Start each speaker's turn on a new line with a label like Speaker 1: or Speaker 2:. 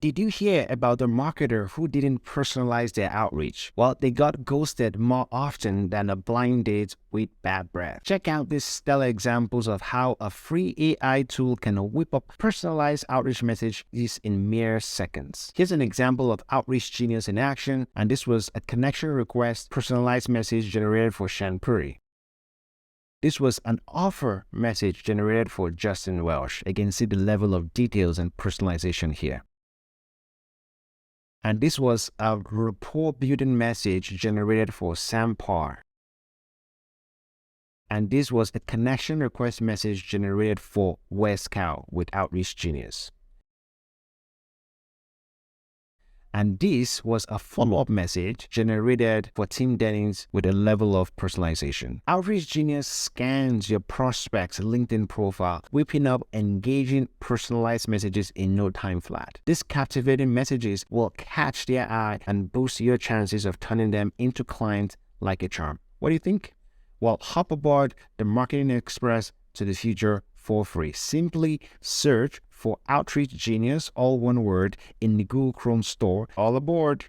Speaker 1: Did you hear about the marketer who didn't personalize their outreach? Well, they got ghosted more often than a blind date with bad breath. Check out these stellar examples of how a free AI tool can whip up personalized outreach messages in mere seconds. Here's an example of OutreachGenius in action, and this was a connection request personalized message generated for Shanpuri. This was an offer message generated for Justin Welsh. Again, see the level of details and personalization here. And this was a rapport building message generated for Sam Parr. And this was a connection request message generated for Wes Kao with OutreachGenius. And this was a follow-up message generated for Tim Dennings with a level of personalization. OutreachGenius scans your prospect's LinkedIn profile, whipping up engaging personalized messages in no time flat. These captivating messages will catch their eye and boost your chances of turning them into clients like a charm. What do you think? Well, hop aboard the Marketing Express to the future for free. Simply search for OutreachGenius, all one word, in the Google Chrome store. All aboard!